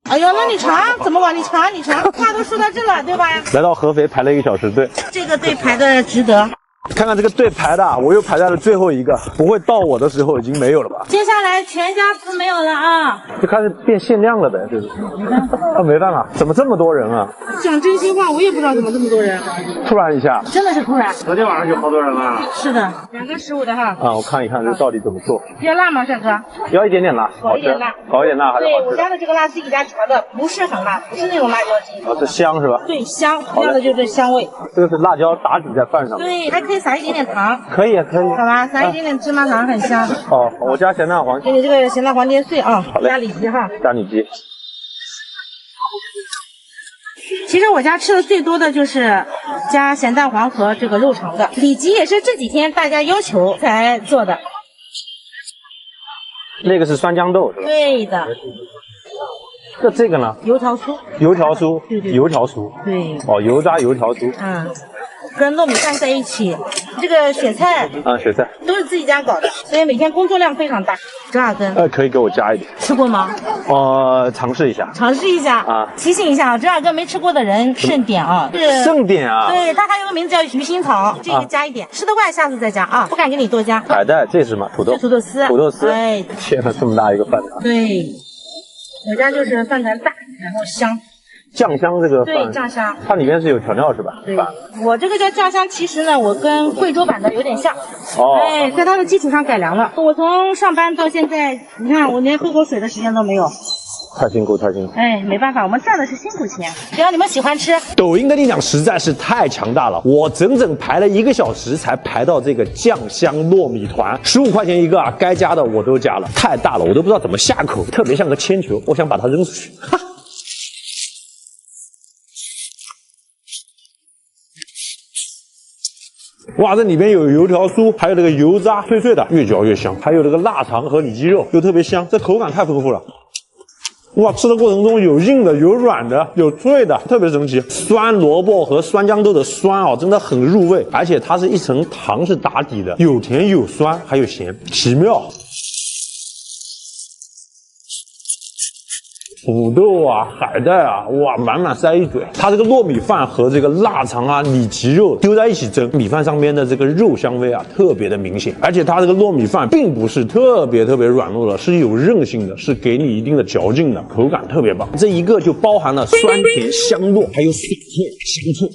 哎呦，那你尝怎么往你尝？你尝，话都说到这了，对吧？来到合肥排了1个小时队，这个队排的值得。看看这个队排的，我又排在了最后一个，不会到我的时候已经没有了吧？接下来全家福没有了啊！就开始变限量了呗，就是。没办法，怎么这么多人啊？讲真心话，我也不知道怎么这么多人，突然一下，真的是突然。昨天晚上就好多人了。是的，2个15的哈。啊，我看一看这到底怎么做。要辣吗，帅哥？要一点点辣，搞一点辣，搞一点辣还是好对，吃。我家的这个辣是一家调的，不是很辣，不是那种辣椒鸡。啊，这香是吧？对，香，要的就是这香味。这个是辣椒打底在饭上。对，还可以撒一点点糖。可以，可以。好吧，撒一点点芝麻糖，很香。哦，我加咸蛋黄。给你这个咸蛋黄切碎啊，好嘞。加里脊哈。加里脊。其实我家吃的最多的就是加咸蛋黄和这个肉肠的，里脊也是这几天大家要求才做的。那个是酸豇豆是吧？对的。这个呢？油条酥。油条酥。对对。油条酥。对。哦，油炸油条酥。嗯。跟糯米饭在一起，这个雪菜雪菜都是自己家搞的，所以每天工作量非常大。折耳根可以给我加一点。吃过吗？尝试一下。尝试一下啊！提醒一下啊，折耳根没吃过的人慎点啊。是慎点啊。对，它还有个名字叫鱼腥草，这个加一点，吃得惯下次再加啊，不敢给你多加。海带，这是什么？土豆。土豆丝。土豆丝。对。天哪，这么大一个饭团。对，我家就是饭团大，然后香。酱香这个饭，对，酱香，它里面是有调料是吧？对，我这个叫酱香，其实呢，我跟贵州版的有点像。哦。哎，在它的基础上改良了。我从上班到现在，你看我连喝口水的时间都没有。太辛苦，太辛苦。哎，没办法，我们赚的是辛苦钱，只要你们喜欢吃。抖音的力量实在是太强大了，我整整排了1个小时才排到这个酱香糯米团，15块钱一个啊，该加的我都加了，太大了，我都不知道怎么下口，特别像个铅球，我想把它扔出去。哈。哇，这里边有油条酥，还有这个油渣脆脆的，越嚼越香，还有这个腊肠和里脊肉又特别香，这口感太丰富了。哇，吃的过程中有硬的，有软的，有脆的，特别神奇。酸萝卜和酸豇豆的酸啊，真的很入味，而且它是一层糖是打底的，有甜有酸还有咸，奇妙。土豆啊，海带啊，哇，满满塞一嘴。它这个糯米饭和这个腊肠啊、里脊肉丢在一起蒸，米饭上面的这个肉香味啊，特别的明显。而且它这个糯米饭并不是特别软糯的，是有韧性的，是给你一定的嚼劲的，口感特别棒。这一个就包含了酸甜香糯，还有爽脆香脆。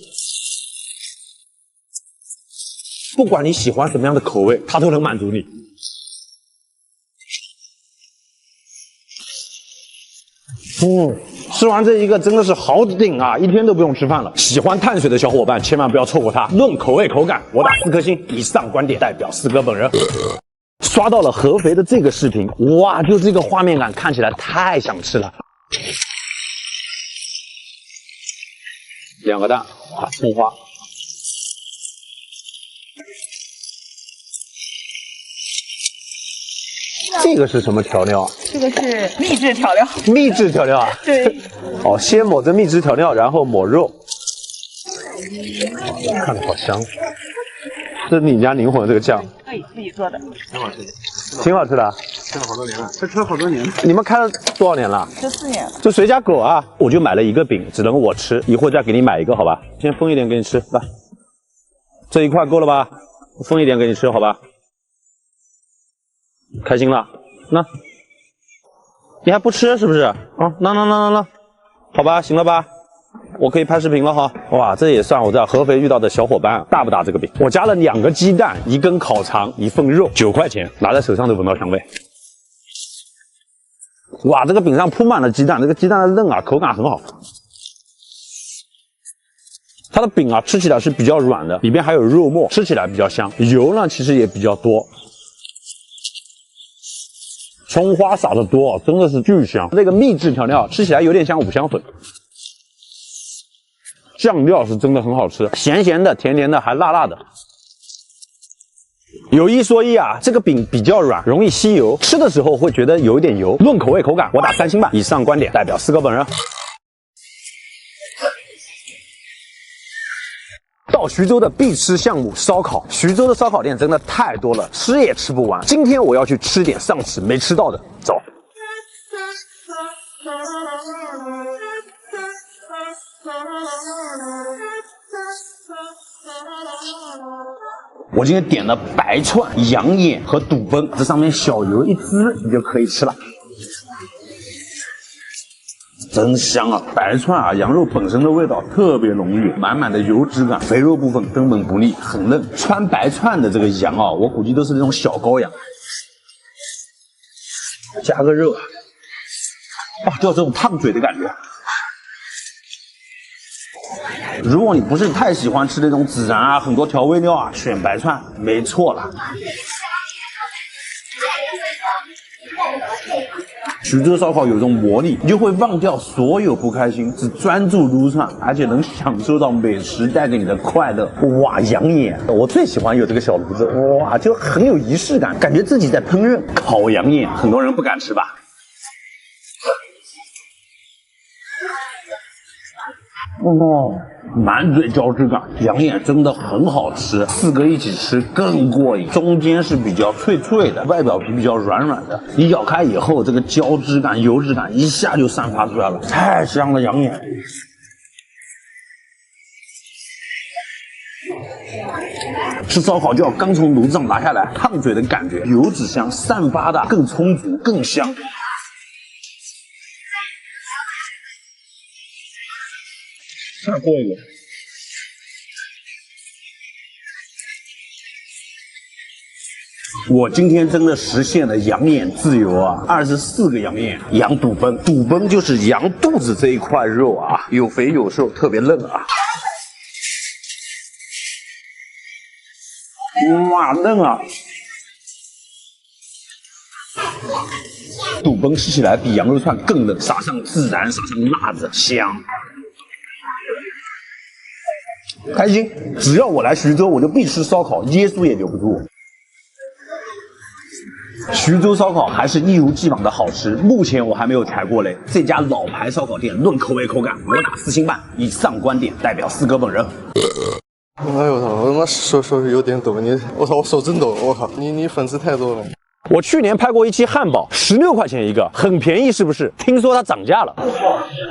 不管你喜欢什么样的口味，它都能满足你。吃完这一个真的是好顶啊，一天都不用吃饭了。喜欢碳水的小伙伴千万不要错过它。论口味口感，我打4颗星。以上观点代表四哥本人。刷到了合肥的这个视频，哇，就这个画面感看起来太想吃了。2个蛋，哇，葱花。这个是什么调料啊？这个是秘制调料。秘制调料啊？对。哦，先抹着秘制调料，然后抹肉。看着好香。这是你家灵魂这个酱？对，自己做的。挺好吃的。挺好吃的。吃了好多年了，这吃了好多年。你们开了多少年了？14年。这谁家狗啊？我就买了1个饼，只能我吃，一会儿再给你买一个，好吧？先分一点给你吃，来。这一块够了吧？分一点给你吃，好吧？开心了，那你还不吃是不是？啊，那，好吧，行了吧，我可以拍视频了哈。哇，这也算我在合肥遇到的小伙伴，大不大这个饼？我加了2个鸡蛋，1根烤肠，1份肉，9块钱，拿在手上都闻到香味。哇，这个饼上铺满了鸡蛋，这个鸡蛋的嫩啊，口感很好。它的饼啊，吃起来是比较软的，里边还有肉末，吃起来比较香。油呢，其实也比较多。葱花撒的多，真的是巨香。这个秘制调料吃起来有点像五香粉，酱料是真的很好吃，咸咸的、甜甜的，还辣辣的。有一说一啊，这个饼比较软，容易吸油，吃的时候会觉得有一点油。论口味口感，我打3星半。以上观点代表四哥本人。到徐州的必吃项目烧烤，徐州的烧烤店真的太多了，吃也吃不完。今天我要去吃点上次没吃到的，走。我今天点了白串、羊眼和肚崩，这上面小油一滋，你就可以吃了。真香啊！白串啊，羊肉本身的味道特别浓郁，满满的油脂感，肥肉部分根本不腻，很嫩。穿白串的这个羊啊，我估计都是那种小羔羊，加个肉，啊，就有这种烫嘴的感觉。如果你不是太喜欢吃那种孜然啊，很多调味料啊，选白串没错了。徐州烧烤有种魔力，你就会忘掉所有不开心，只专注撸串，而且能享受到美食带给你的快乐。哇，羊眼，我最喜欢有这个小炉子，哇，就很有仪式感，感觉自己在烹饪。烤羊眼，很多人不敢吃吧？哦，满嘴胶质感，羊眼真的很好吃，4个一起吃更过瘾。中间是比较脆脆的，外表皮比较软软的，你咬开以后，这个胶质感、油脂感一下就散发出来了，太香了羊眼。吃烧烤就要刚从炉子上拿下来，烫嘴的感觉，油脂香散发的更充足、更香。再过一个，我今天真的实现了羊眼自由啊！24个羊眼，羊肚崩，肚崩就是羊肚子这一块肉啊，有肥有瘦，特别嫩啊！哇，嫩啊！肚崩吃起来比羊肉串更嫩，撒上孜然，撒上辣子，香。开心，只要我来徐州，我就必吃烧烤，耶稣也留不住我。徐州烧烤还是一如既往的好吃，目前我还没有踩过雷。这家老牌烧烤店论口味口感，我打4星半。以上观点代表4哥本人。哎呦我操！我他妈手有点抖，我操，我手真抖，我靠！你粉丝太多了。我去年拍过一期汉堡，16块钱一个，很便宜是不是？听说它涨价了。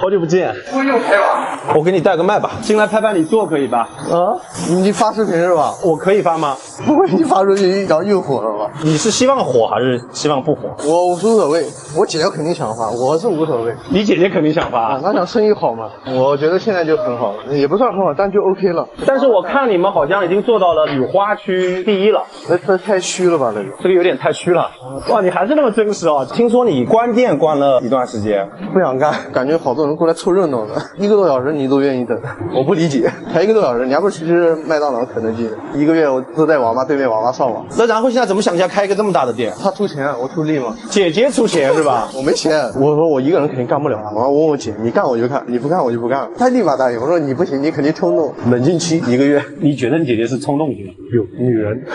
好久不见，不用拍吧？我给你带个麦吧，进来拍拍你做可以吧？啊？你发视频是吧？我可以发吗？不会你发出去然后又火了吧？你是希望火还是希望不火？我无所谓，我姐姐肯定想发，我是无所谓。你姐姐肯定想发，她想生意好嘛？我觉得现在就很好了，也不算很好，但就 OK 了。但是我看你们好像已经做到了雨花区第1了，那太虚了吧？这个有点太虚了。哇，你还是那么真实哦！听说你关店关了一段时间，不想干，感觉好多人过来凑热闹的，1个多小时你都愿意等，我不理解，才1个多小时，你还不是去吃麦当劳、肯德基的？1个月我都在网吧对面网吧上网。那然后现在怎么想起来开一个这么大的店？他出钱，我出力嘛。姐姐出钱是吧？我没钱，我说我一个人肯定干不了，我要问我姐，你干我就干，你不干我就不干了。她立马答应，我说你不行，你肯定冲动，冷静期1个月。你觉得你姐姐是冲动型？有女人。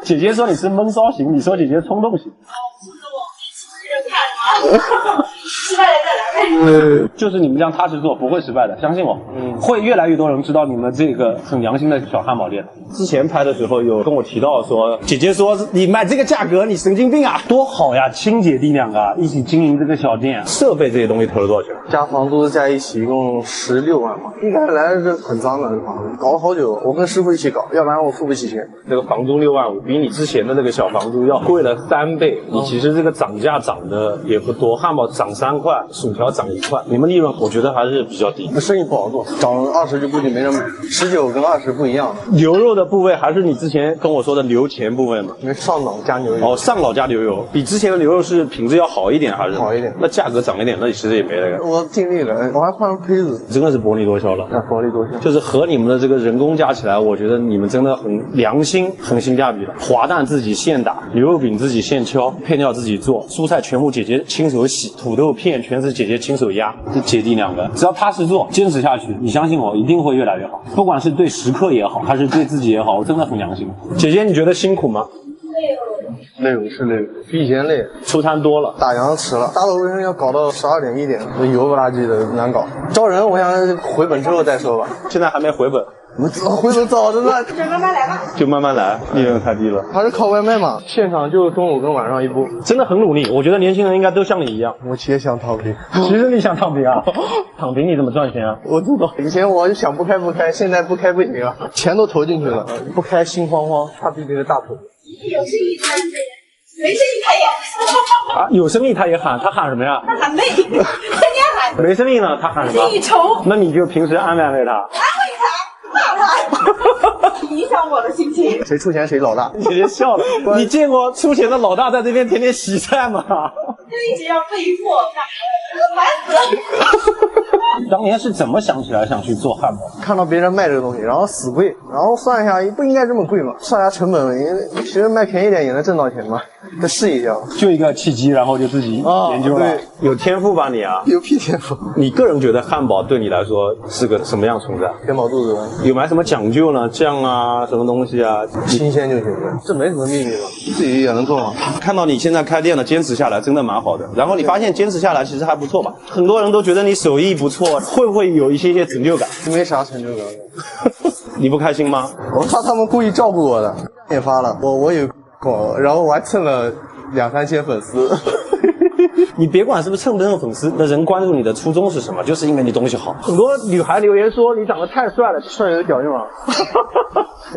姐姐说你是闷骚型，你说姐姐冲动型。失败了再来。就是你们这样踏实做不会失败的，相信我。会越来越多人知道你们这个很良心的小汉堡店。之前拍的时候有跟我提到说，姐姐说你卖这个价格你神经病啊，多好呀，亲姐弟2个一起经营这个小店，设备这些东西投了多少钱？加房租加一起一共16万吧。一开始来是很脏的房子，搞了好久，我跟师傅一起搞，要不然我付不起钱。这个房租6万5，比你之前的那个小房租要贵了3倍。你其实这个涨价涨的也不多，汉堡涨3块，薯条涨1块，你们利润我觉得还是比较低。那生意不好做，涨20就估计没人买，19跟20不一样的。牛肉的部位还是你之前跟我说的牛前部分吗？因为上脑加牛油。哦，上脑加牛油，比之前的牛肉是品质要好一点还是？好一点。那价格涨一点，那其实也没那个。我尽力了，我还换了胚子，真的是薄利多销了。薄利多销。就是和你们的这个人工加起来，我觉得你们真的很良心，很性价比的。滑蛋自己现打，牛肉饼自己现敲，配料自己做，蔬菜全部姐姐亲手洗，土豆片全是姐姐亲手压。这姐弟2个，只要踏实做，坚持下去，你相信我，一定会越来越好。不管是对食客也好，还是对自己也好，我真的很良心。姐姐，你觉得辛苦吗？累是累，比以前累。出摊多了，打烊迟了，打扫卫生要搞到12点1点，油不拉几的难搞。招人，我想回本之后再说吧。现在还没回本。我们回头找着呢，就慢慢来吧。就慢慢来，利润太低了。还是靠外卖嘛，现场就中午跟晚上一波。真的很努力，我觉得年轻人应该都像你一样。我也想躺平，其实你想躺平啊？躺平你怎么赚钱啊？我知道，以前我就想不开，现在不开不行啊，钱都投进去了，不开心慌慌，他必须是大头。有生意他没生意他也啊，有生意他也喊，他喊什么呀？他喊妹，天天喊。没生意呢，他喊什么？生意愁。那你就平时安慰安慰他。安慰他，骂他，影响我的心情。谁出钱谁老大。你别笑了，你见过出钱的老大在这边天天洗菜吗？就一直要被迫干，烦死了。当年是怎么想起来想去做汉堡？看到别人卖这个东西，然后死贵，然后算一下不应该这么贵嘛，算一下成本，其实卖便宜点也能挣到钱嘛，再试一下。就一个契机，然后就自己研究了。对，有天赋吧你啊？有屁天赋，你个人觉得汉堡对你来说是个什么样存在？填饱肚子吧，有没有什么讲究呢？酱啊，什么东西啊？新鲜就行了，这没什么秘密嘛，自己也能做嘛。看到你现在开店了，坚持下来真的蛮好的。然后你发现坚持下来其实还不错吧？很多人都觉得你手艺不错，会不会有一些成就感？没啥成就感。你不开心吗？我怕他们故意照顾我的，也发了，我有广，然后我还蹭了2-3千粉丝。你别管是不是蹭不蹭粉丝，那人关注你的初衷是什么？就是因为你东西好。很多女孩留言说你长得太帅了，帅有屌用啊！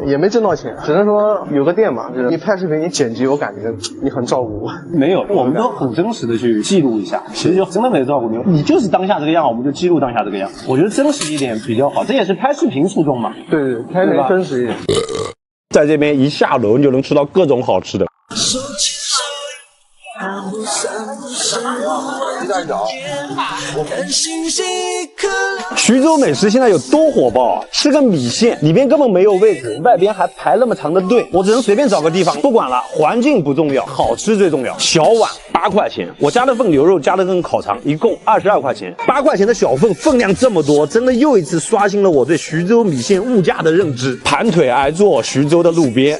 也没挣到钱，只能说有个店嘛，就是你拍视频你剪辑，我感觉你很照顾我。没有，我们都很真实的去记录一下，其实就真的没照顾你，你就是当下这个样，我们就记录当下这个样。我觉得真实一点比较好，这也是拍视频初衷嘛。对对，拍视频真实一点。在这边一下楼你就能吃到各种好吃的。徐州美食现在有多火爆啊！吃个米线，里边根本没有位置，外边还排那么长的队，我只能随便找个地方。不管了，环境不重要，好吃最重要。小碗8块钱，我加了份牛肉，加了份烤肠，一共22块钱。8块钱的小份，分量这么多，真的又一次刷新了我对徐州米线物价的认知。盘腿挨坐徐州的路边。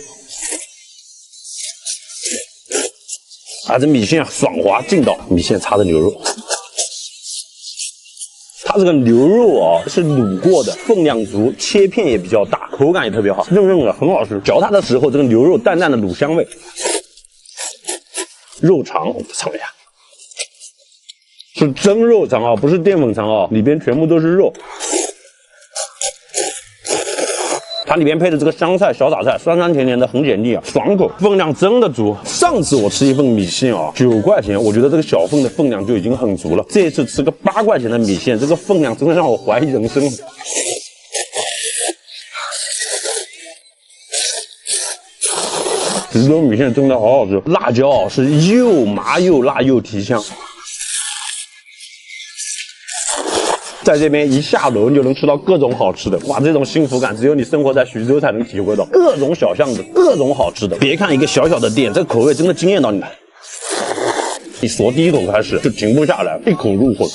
啊，这米线爽滑劲道，米线插着牛肉，它这个牛肉啊是卤过的，分量足，切片也比较大，口感也特别好，嫩嫩的，很好吃。嚼它的时候，这个牛肉淡淡的卤香味。肉肠，我尝一下，是真肉肠啊，不是淀粉肠啊，里边全部都是肉。它里面配的这个香菜、小杂菜，酸酸甜甜的，很解腻啊，爽口，分量真的足。上次我吃一份米线啊，9块钱，我觉得这个小份的分量就已经很足了。这一次吃个8块钱的米线，这个分量真的让我怀疑人生。徐州米线真的好好吃，辣椒啊是又麻又辣又提香。在这边一下楼你就能吃到各种好吃的，哇，这种幸福感只有你生活在徐州才能体会到。各种小巷子，各种好吃的，别看一个小小的店，这口味真的惊艳到你了。你从第一口开始就停不下来，一口入魂。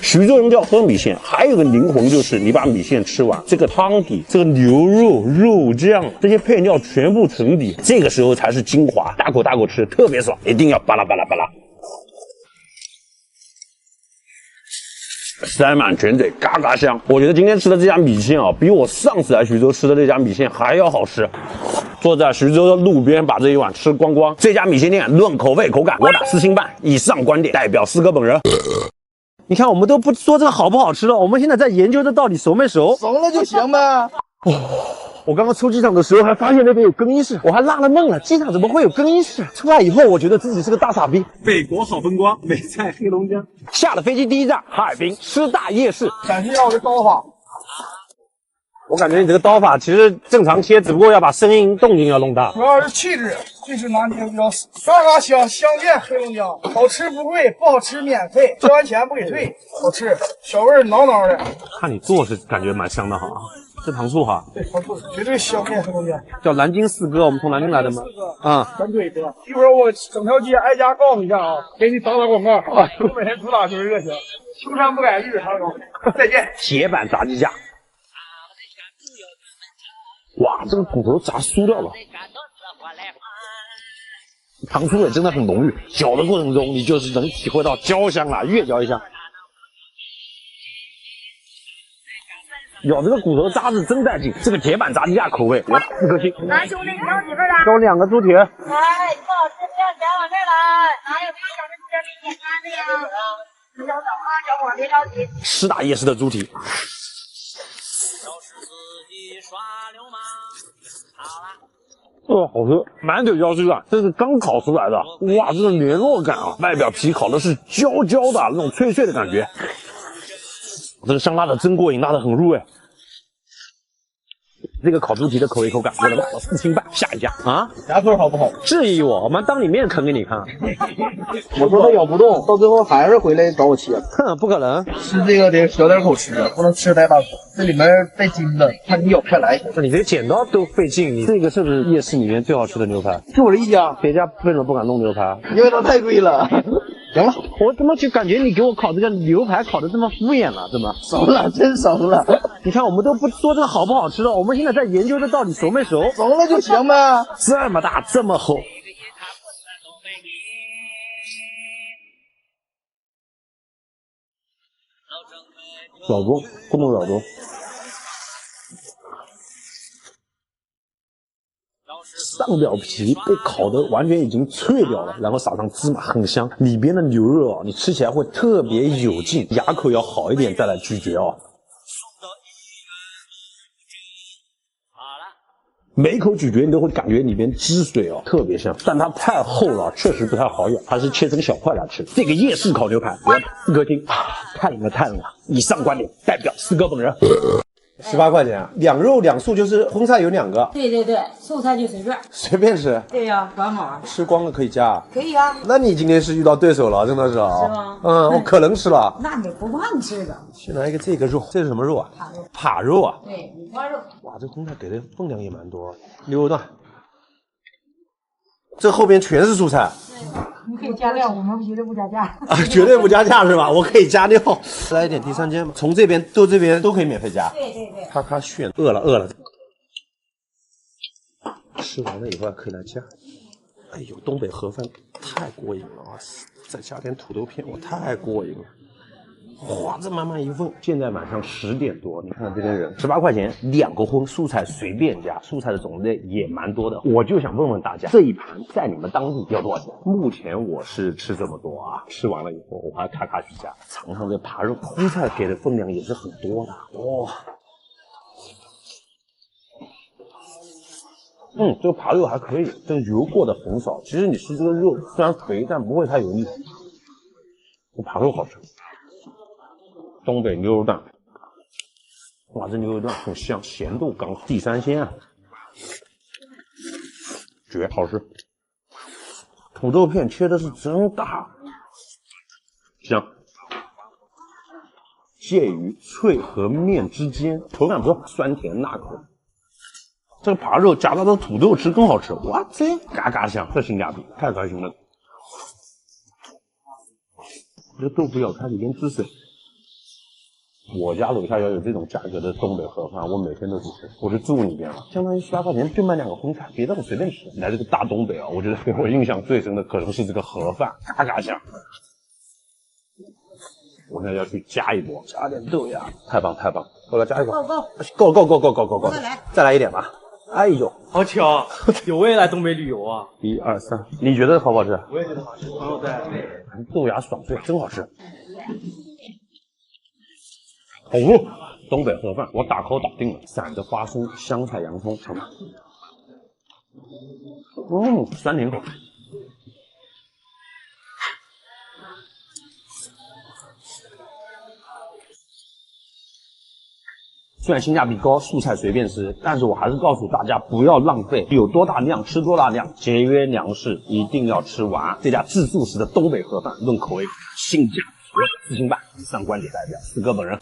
徐州人叫喝米线，还有个灵魂就是你把米线吃完，这个汤底、这个牛肉、肉酱这些配料全部沉底，这个时候才是精华，大口大口吃，特别爽，一定要巴拉巴拉巴拉。塞满全嘴，嘎嘎香。我觉得今天吃的这家米线啊，比我上次来徐州吃的这家米线还要好吃。坐在徐州的路边，把这一碗吃光光。这家米线店论口味口感，我打4星半。以上观点代表4哥本人。你看，我们都不说这个好不好吃了，我们现在在研究这到底熟没熟。熟了就行呗。我刚刚出机场的时候还发现那边有更衣室，我还纳了闷了，机场怎么会有更衣室？出来以后，我觉得自己是个大傻逼。北国好风光，美在黑龙江。下了飞机第一站哈尔滨师大夜市，展示一下我的刀法。我感觉你这个刀法其实正常切，只不过要把声音动静要弄大。主要是气质拿捏比较死。嘎嘎香，相见黑龙江，好吃不贵，不好吃免费，交完钱不给退，好吃，小味挠挠的。看你做是感觉蛮香的哈，是糖醋哈，对，糖醋绝对香遍黑龙江。叫南京4哥，我们从南京来的吗？啊，咱对哥，一会儿我整条街挨家告诉你一下啊，给你打广告啊。东北人主打就是热情，秋山不改，绿水长流。再见。铁板炸鸡架。哇，这个骨头炸酥掉了。糖醋味真的很浓郁，嚼的过程中你就是能体会到焦香啊，越嚼越香。咬这个骨头渣子真带劲，这个铁板炸鸡架口味，4颗星。来，兄弟，你要几份的？给我2个猪蹄。来，不好吃不要钱，往这儿来。哪有比小的猪蹄比简单的呀？比较早啊，小伙别着急。师大夜市的猪蹄。好吃，满嘴焦汁感，这是刚烤出来的，哇，这个联络感啊，外表皮烤的是焦焦的那种脆脆的感觉，这个香辣的真过瘾，辣的很入味。这个烤猪蹄的口味口感，我的妈，4斤半，下一家啊！牙口好不好？质疑我们当你面啃给你看。我说他咬不动，到最后还是回来找我切。哼，不可能。吃这个得小点口吃，不能吃太大口。这里面带筋的，怕你咬不下来。那你这个剪刀都费劲，你这个是不是夜市里面最好吃的牛排？就我这一家，别家为什么不敢弄牛排？因为它太贵了。行了，我怎么就感觉你给我烤这个牛排烤的这么敷衍了？怎么熟了，真熟了。你看我们都不说这个好不好吃了，我们现在在研究这到底熟没熟。熟了就行呗。这么大，这么厚。老多，这么老多。上表皮被烤得完全已经脆掉了，然后撒上芝麻，很香。里边的牛肉啊，你吃起来会特别有劲，牙口要好一点再来咀嚼哦。每一口咀嚼你都会感觉里边汁水哦特别香，但它太厚了，确实不太好咬，还是切成小块来吃。这个夜市烤牛排，4颗星，太冷了太冷了。以上观点代表四哥本人。18块钱，2肉2素，就是荤菜有2个，对对对，素菜就随便。随便吃，对呀，管好。吃光了可以加。可以啊。那你今天是遇到对手了，真的是啊。是吗？我可能吃了。那你不怕你吃的？先来一个这个肉，这是什么肉啊？扒肉。扒肉啊。对，五花肉。哇，这荤菜给的分量也蛮多。牛肉段，这后边全是蔬菜。你可以加料，我们绝对不加价。啊，绝对不加价是吧？我可以加料。来一点第3间吧，从这边到这边都可以免费加。对对对。咔炫，饿了。吃完了以后可以来加。哎呦，东北盒饭太过瘾了啊！再加点土豆片，我太过瘾了。哇，这满满一份。现在晚上10点多，你看看这边人，18块钱2个荤，素菜随便加，素菜的种类也蛮多的。我就想问问大家，这一盘在你们当地要多少钱？目前我是吃这么多啊，吃完了以后我还咔去加，尝尝这扒肉，荤菜给的分量也是很多的。哇。这个扒肉还可以，这个油过得很少。其实你吃这个肉虽然肥，但不会太油腻。这扒肉好吃。东北牛肉段，哇，这牛肉段很香，咸度刚好。地3鲜啊，绝，好吃。土豆片切的是真大，香，介于脆和面之间，口感不错，酸甜辣口。这个扒肉夹到这土豆吃更好吃，哇，这嘎香，这性价比太开心了。这个豆腐咬开里面汁水。我家楼下要有这种价格的东北盒饭，我每天都去吃。我是住里边了，相当于18块钱就卖2个荤菜，别的我随便吃。来这个大东北啊，我觉得给我印象最深的可能是这个盒饭，嘎香。我现在要去加一波，加点豆芽，太棒！我来加一波，够，再来一点吧。哎呦，好巧，有未来东北旅游啊！1、2、3，你觉得好不好吃？我也觉得好吃，朋友带。豆芽爽脆，真好吃。好，东北盒饭我打 call 打定了，散的花生、香菜、洋葱，尝尝。酸甜口。虽然性价比高，素菜随便吃，但是我还是告诉大家不要浪费，有多大量吃多大量，节约粮食一定要吃完。这家自助式的东北盒饭，论口味性价比4星半。以上观点代表四哥本人。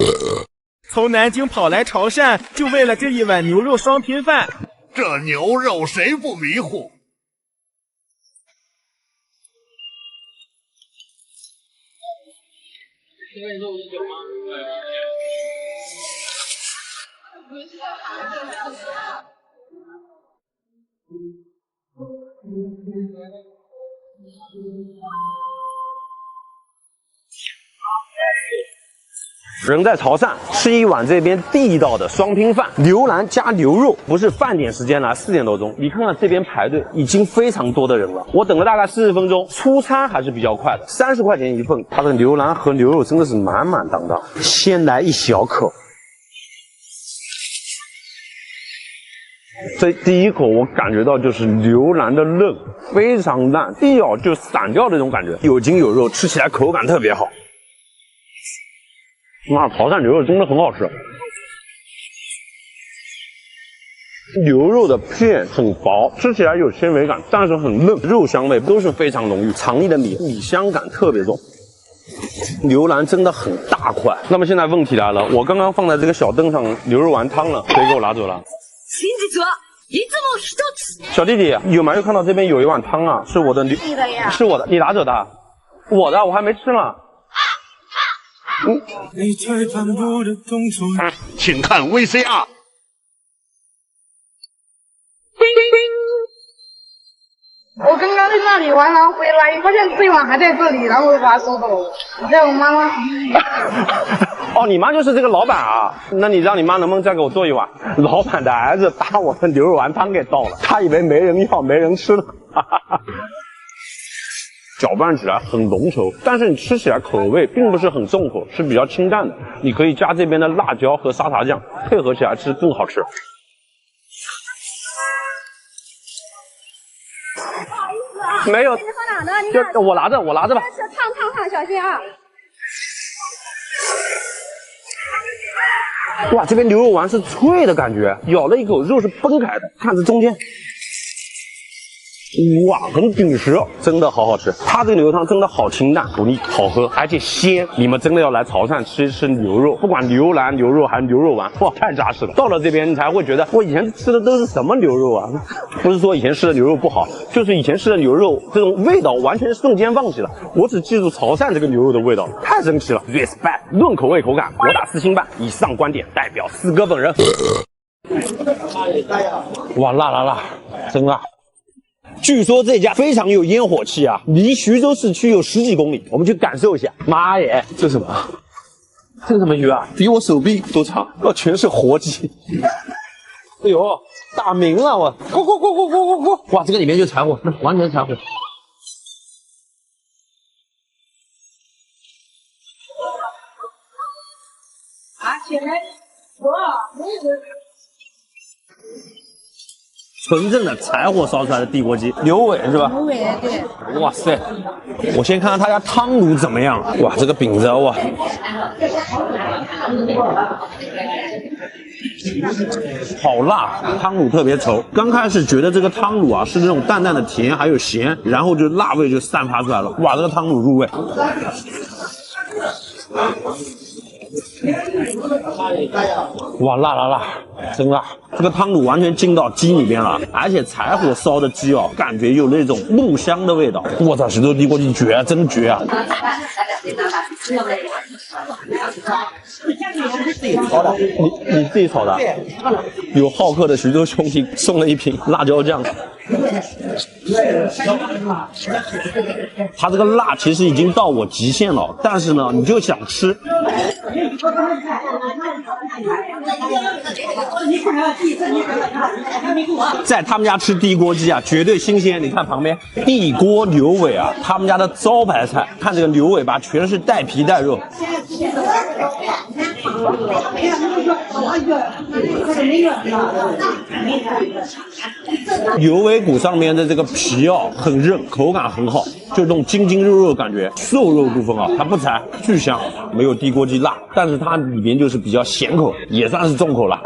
从南京跑来潮汕，就为了这一碗牛肉双拼饭。这牛肉谁不迷糊？人在潮汕吃一碗这边地道的双拼饭，牛腩加牛肉，不是饭点时间来4点多钟。你看看这边排队已经非常多的人了，我等了大概40分钟，出餐还是比较快的，30块钱一份。它的牛腩和牛肉真的是满满当当。先来一小口。这第一口我感觉到就是牛腩的嫩，非常烂，一咬就散掉的那种感觉，有筋有肉，吃起来口感特别好。哇，潮汕牛肉真的很好吃，牛肉的片很薄，吃起来有纤维感，但是很嫩，肉香味都是非常浓郁，肠里的米香感特别重。牛腩真的很大块。那么现在问题来了，我刚刚放在这个小凳上牛肉丸汤了，谁给我拿走了？小弟弟，有没有看到这边有一碗汤啊？是我的牛，你的呀？是我的，你拿走的？我的，我还没吃呢。请看 VCR。我刚刚在那里玩，然后回来发现这碗还在这里，然后我就把它收走了。在我妈妈。哦，你妈就是这个老板啊？那你让你妈能不能再给我做一碗？老板的儿子把我的牛肉丸汤给倒了，他以为没人要，没人吃了。搅拌起来很浓稠，但是你吃起来口味并不是很重口，是比较清淡的。你可以加这边的辣椒和沙茶酱，配合起来吃更好吃。没有，你放哪呢？就我拿着吧。烫，小心啊！哇，这边牛肉丸是脆的感觉，咬了一口肉是崩开的，看这中间。哇，很紧实，真的好好吃。它这个牛肉汤真的好清淡，不腻，好喝，而且鲜。你们真的要来潮汕吃一吃牛肉，不管牛腩、牛肉还是牛肉丸，哇，太扎实了。到了这边你才会觉得，我以前吃的都是什么牛肉啊？不是说以前吃的牛肉不好，就是以前吃的牛肉这种味道完全瞬间忘记了。我只记住潮汕这个牛肉的味道，太神奇了。Respect， 论口味口感，我打4星半。以上观点代表四哥本人。哇，辣，真辣。据说这家非常有烟火气啊，离徐州市区有10几公里，我们去感受一下。妈耶，这什么？这什么鱼啊？比我手臂都长，全是活鸡。哎呦，打鸣了我！咕！哇，这个里面就柴火，完全柴火。纯正的柴火烧出来的地锅鸡，牛尾是吧？牛尾，对。哇塞，我先看看他家汤卤怎么样。哇，这个饼子哇，好辣，汤卤特别稠。刚开始觉得这个汤卤啊是那种淡淡的甜，还有咸，然后就辣味就散发出来了。哇，这个汤卤入味。哇，辣，真辣！这个汤卤完全进到鸡里边了，而且柴火烧的鸡哦，感觉有那种木香的味道。我操，徐州地锅鸡绝，真绝啊！你自己炒的？有好客的徐州兄弟送了一瓶辣椒酱。它这个辣其实已经到我极限了，但是呢，你就想吃。在他们家吃地锅鸡啊，绝对新鲜。你看旁边地锅牛尾啊，他们家的招牌菜。看这个牛尾巴，全是带皮带肉。牛尾骨上面的这个皮哦很韧，口感很好，就那种筋筋肉肉的感觉。瘦肉部分啊，它不柴，巨香，没有地锅鸡辣，但是它里面就是比较咸口，也算是重口了。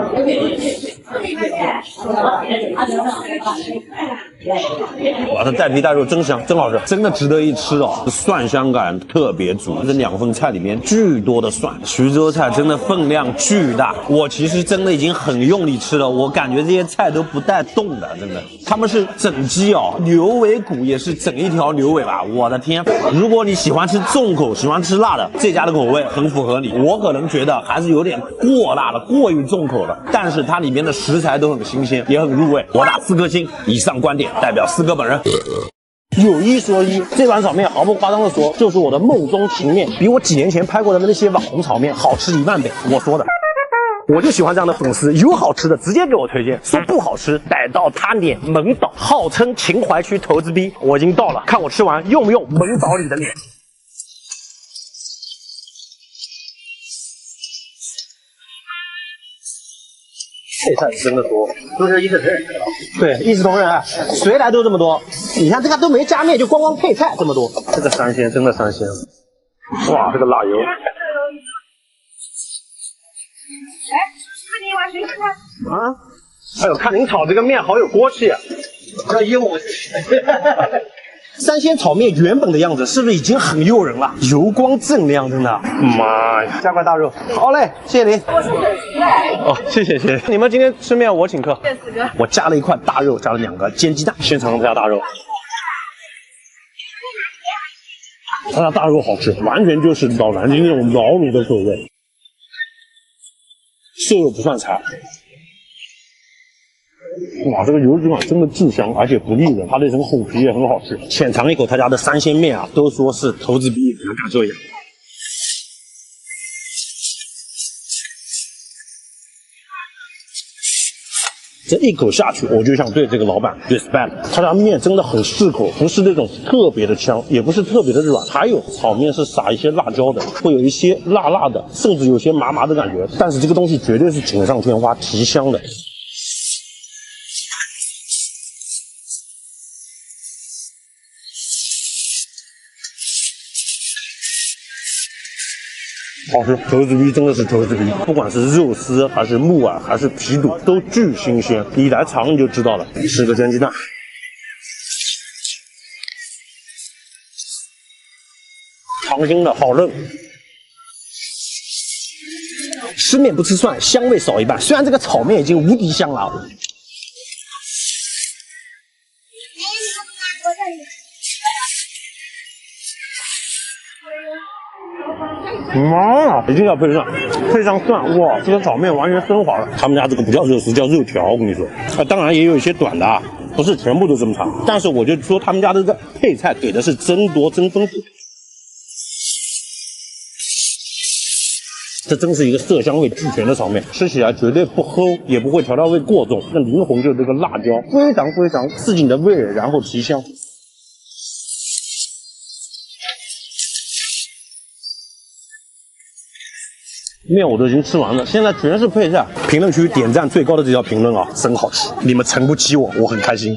哇，这带皮带肉真香，真好吃，真的值得一吃哦。蒜香感特别足，这2份菜里面巨多的蒜，徐州菜真的分量巨大。我其实真的已经很用力吃了，我感觉这些菜都不带动的，真的。他们是整鸡哦，牛尾骨也是整一条牛尾巴，我的天！如果你喜欢吃重口，喜欢吃辣的，这家的口味很符合你。我可能觉得还是有点过辣了，过于重口了，但是它里面的食材都很新鲜，也很入味。我打4颗星，以上观点代表4哥本人。有一说一，这碗炒面毫不夸张的说，就是我的梦中情面，比我几年前拍过的那些网红炒面好吃10000倍。我说的。我就喜欢这样的粉丝，有好吃的直接给我推荐，说不好吃逮到他脸猛倒，号称秦淮区投资逼，我已经到了，看我吃完用不用猛倒你的脸。配菜真的多，都是一视同仁。对，一视同仁，谁来都这么多。你看这个都没加面，就光配菜这么多。这个三鲜真的三鲜，哇，这个辣油。哎，看你一碗水果。啊！哎呦，看您炒这个面好有锅气啊！这一我。三鲜炒面原本的样子是不是已经很诱人了？油光锃亮，真的。妈呀！加块大肉。好嘞，谢谢您。哦，谢谢谢谢。你们今天吃面我请客。谢4个。我加了一块大肉，加了2个煎鸡蛋，现场这家大肉。他家大肉好吃，完全就是老南京那种老米的口味。瘦肉不算柴，哇，这个油脂感真的巨香，而且不腻人，它那层虎皮也很好吃。浅尝一口他家的三鲜面啊，都说是投资逼，来感受一下。这一口下去，我就想对这个老板 respect， 他家面真的很适口，不是那种特别的香，也不是特别的软。还有炒面是撒一些辣椒的，会有一些辣辣的，甚至有些麻麻的感觉。但是这个东西绝对是锦上添花，提香的。好吃，投资逼真的是投资逼，不管是肉丝还是木耳还是皮肚都巨新鲜，你来尝你就知道了。吃个煎鸡蛋，尝新的好嫩。吃面不吃蒜，香味少一半。虽然这个炒面已经无敌香了。妈呀，一定要配上，配上蒜，哇，这个炒面完全升华了。他们家这个不叫肉丝，叫肉条，我跟你说。当然也有一些短的啊，不是全部都这么长。但是我就说他们家的这个配菜给的是真多真丰富。这真是一个色香味俱全的炒面，吃起来绝对不齁，也不会调料味过重。那灵魂就是这个辣椒，非常非常刺激你的味，然后提香。面我都已经吃完了，现在全是配菜。评论区点赞最高的这条评论啊，真好吃！你们撑不起我，我很开心。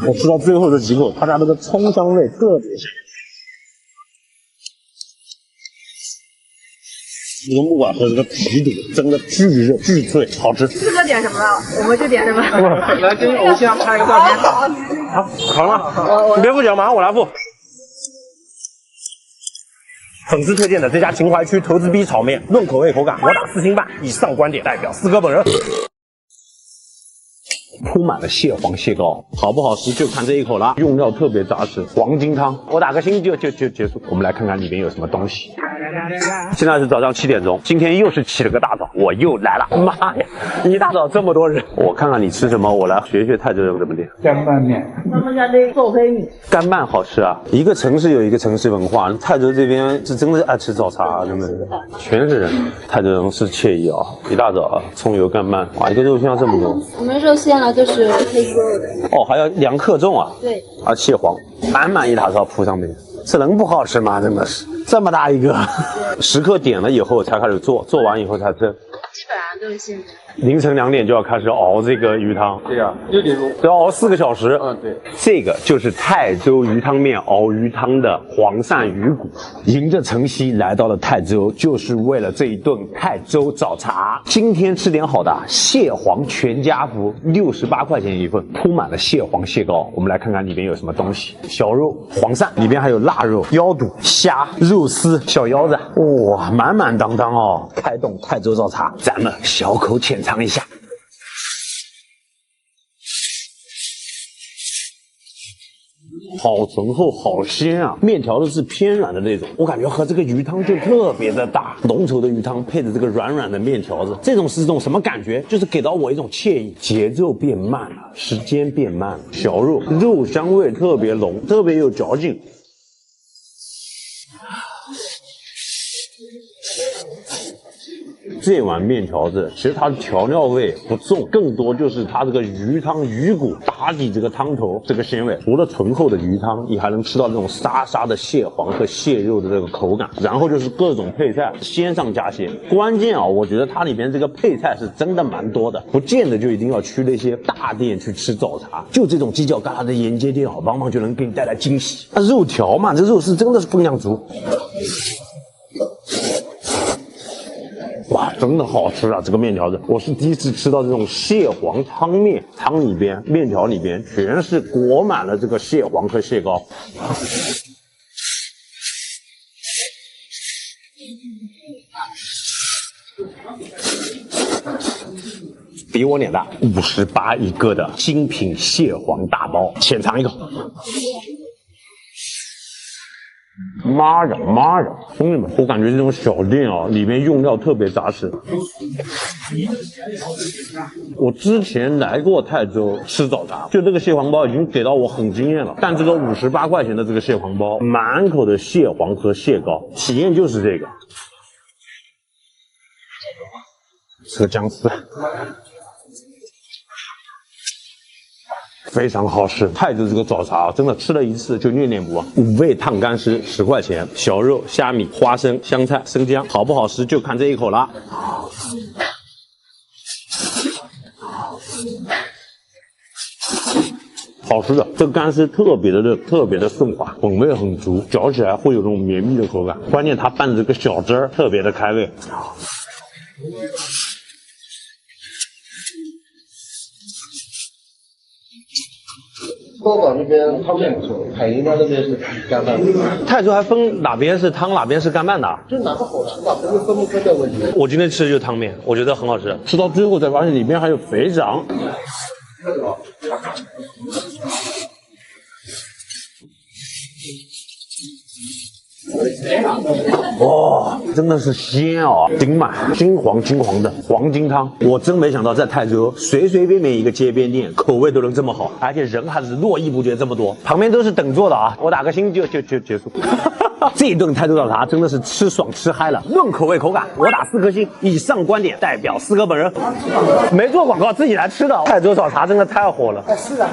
我吃到最后的几口，他家那个葱香味特别香。这个木耳和这个皮肚真的巨热巨脆，好吃。四哥点什么了？我们就点什么。来跟偶像拍个照片。好了，你别付钱，马上我来付。粉丝推荐的这家秦淮区投资逼炒面，论口味口感，我打4星半。以上观点代表4哥本人。铺满了蟹黄蟹膏，好不好吃就看这一口了，用料特别扎实，黄金汤，我打个星就结束。我们来看看里面有什么东西。现在是早上7点钟，今天又是起了个大早，我又来了。妈呀，一大早这么多人，我看看你吃什么，我来学学泰州人怎么点。干拌面，他们家的豆黑米，干拌好吃啊！一个城市有一个城市文化，泰州这边是真的是爱吃早茶，真的是全是人。泰州人是惬意啊，一大早啊，葱油干拌，哇，一个肉馅这么多。我们肉馅呢就是黑猪肉的。哦，还要2克重啊？对。啊，蟹黄，满满一大勺铺上面，这能不好吃吗？真的是这么大一个，时刻点了以后才开始做，做完以后才蒸。基本上都是现在。凌晨2点就要开始熬这个鱼汤。对呀，6点钟都要熬4个小时。对，这个就是泰州鱼汤面熬鱼汤的黄鳝鱼骨。迎着晨曦来到了泰州，就是为了这一顿泰州早茶。今天吃点好的，蟹黄全家福，68块钱一份，铺满了蟹黄蟹膏。我们来看看里面有什么东西：小肉、黄鳝，里面还有腊肉、腰肚、虾、肉丝、小腰子，哇，满满当当哦！开动泰州早茶，咱们小口浅尝一下。好醇厚，好鲜啊！面条的是偏软的那种，我感觉和这个鱼汤就特别的搭。浓稠的鱼汤配着这个软软的面条子，这种是种什么感觉？就是给到我一种惬意，节奏变慢了，时间变慢了，小肉香味特别浓，特别有嚼劲。这碗面条子其实它的调料味不重，更多就是它这个鱼汤鱼骨打底这个汤头这个鲜味。除了醇厚的鱼汤，你还能吃到这种沙沙的蟹黄和蟹肉的这个口感。然后就是各种配菜，鲜上加鲜。关键啊，我觉得它里面这个配菜是真的蛮多的，不见得就一定要去那些大店去吃早茶，就这种犄角旮旯的沿街店啊，往往就能给你带来惊喜。那肉条嘛，这肉是真的是分量足。哇，真的好吃啊！这个面条子，我是第一次吃到这种蟹黄汤面，汤里边、面条里边全是裹满了这个蟹黄和蟹膏。比我脸大，58一个的精品蟹黄大包，浅尝一口。妈呀，兄弟们，我感觉这种小店啊，里面用料特别扎实。我之前来过泰州吃早茶，就这个蟹黄包已经给到我很惊艳了。但这个58块钱的这个蟹黄包，满口的蟹黄和蟹膏，体验就是这个。吃个姜丝。非常好吃，泰州这个早茶真的吃了一次就念念不忘。5味烫干丝10块钱，小肉、虾米、花生、香菜、生姜，好不好吃就看这一口了。好吃的，这个干丝特别的热，特别的顺滑，粉味很足，嚼起来会有这种绵密的口感。关键它拌的这个小汁儿特别的开胃。高岛那边汤面不错，海宁那边是干拌的。泰州还分哪边是汤，哪边是干拌的？就哪个好吃吧，不是分不分的问题。我今天吃的就是汤面，我觉得很好吃。吃到最后才发现里面还有肥肠。哇，真的是鲜啊，顶满，金黄的黄金汤。我真没想到在泰州随随便便一个街边店口味都能这么好，而且人还是络绎不绝这么多，旁边都是等座的啊。我打个星就结束。这一顿泰州早茶真的是吃爽吃嗨了。论口味口感，我打4颗星。以上观点代表4哥本人，没做广告，自己来吃的。泰州早茶真的太火了。是的。